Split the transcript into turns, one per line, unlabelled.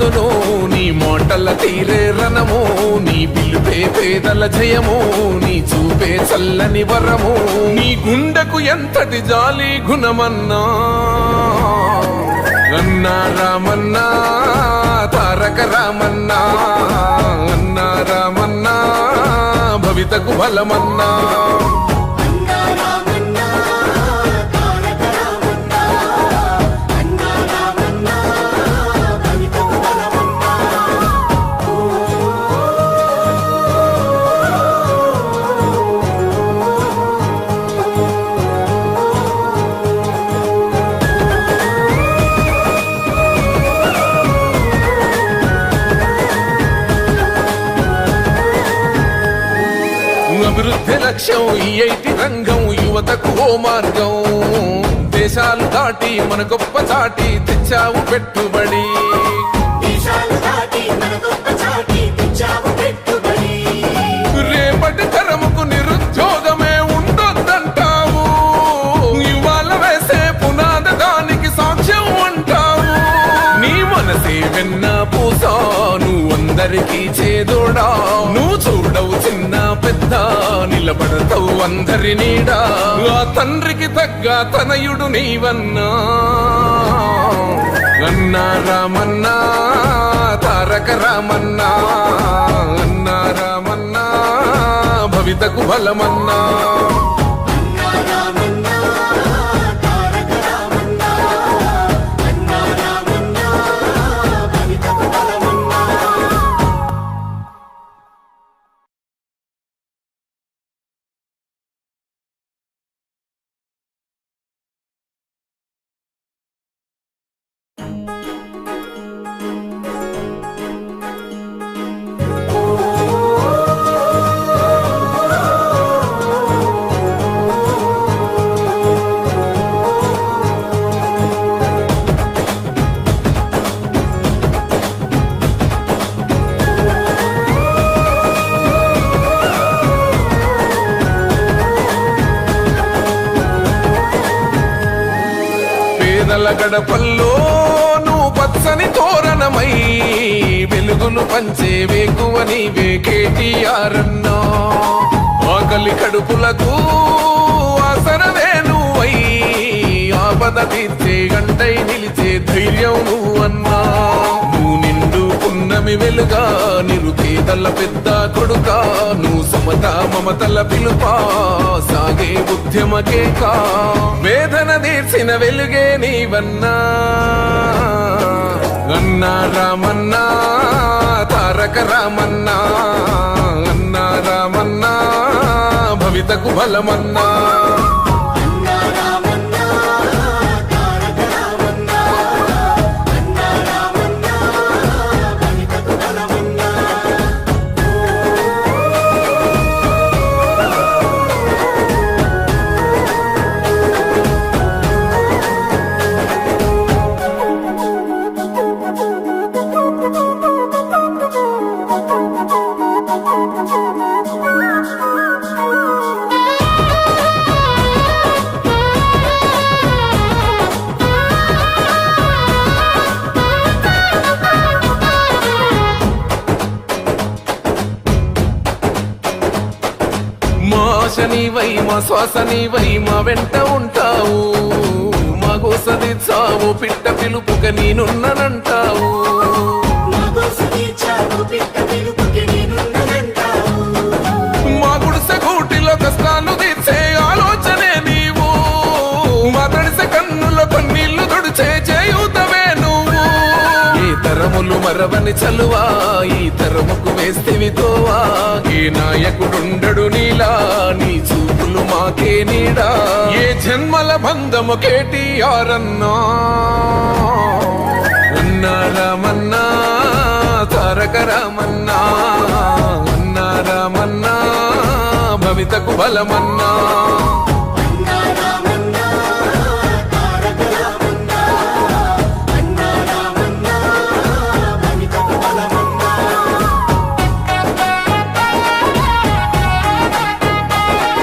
అందును నీ మోటల తీరే రణము నీ పిలుపే పేదల జయము నీ చూపే చల్లని వరము నీ గుండెకు ఎంతటి జాలి గుణమన్నా అన్నా రామన్నా తారక రామన్నా అన్నా రామన్నా భవితకు బలమన్నా అభివృద్ధి లక్ష్యం ఈ ఐటి రంగం యువతకు ఓ మార్గం దేశాలు దాటి మన గొప్ప చాటి తెచ్చావు పెట్టుబడి రేపటి తరముకు నిరుద్యోగమే ఉండొద్దంటావు ఇవాళ వేసే పునాద దానికి సాక్ష్యం అంటావు నీ మనసే వెన్న పూసా నువ్వు అందరికీ చేదోడా నువ్వు చూడవు చిన్న పెద్ద నిలబడతావు అందరి నీడా ఆ తండ్రికి తగ్గ తనయుడు నీవన్నా అన్నా రామన్నా తారక రామన్నా అన్నా రామన్నా భవితకు బలమన్నా గడపల్లో నువ్వు పచ్చని తోరణమై వెలుగును పంచే వేకువ నీవే కేటీఆర్ అన్నా ఆకలి కడుపులకు ఆసరవే నువ్వై ఆపద తీర్చే గంటై నిలిచే ధైర్యం నువ్వన్నా నువ్వు నిండు పున్నమి వెలుగా నిరుపేదల పెద్ద కొడుక నువ్వు సమత మమతల పిలుపా సాగే ఉద్యమ కేక వేదన తీర్చిన వెలుగే నీవన్నా అన్నా రామన్నా తారక రామన్నా అన్నా రామన్నా భవితకు బలమన్నా నీవై మా శ్వాస నీవై మా వెంట ఉంటావు మా గోస తీర్చావు పిట్ట పిలుపుక నేనున్నానంటావు మా గుడిసె గూటిలో కష్టాలు తీర్చే ఆలోచనే నీవు మా తడిసె కన్నులో కన్నీళ్లు తుడిచే చేయుతవే నువ్వు ఈ తరములు మరవని చలువా ఈ తరముకు వేస్తేవి తోవా ఏ నాయకుడుండడు నీలా నీ చూపులు మాకే నీడా ఏ జన్మల బంధము కేటీఆర్ అన్నా అన్నా రామన్నా తారక రామన్నా అన్నా రామన్నా భవితకు బలమన్నా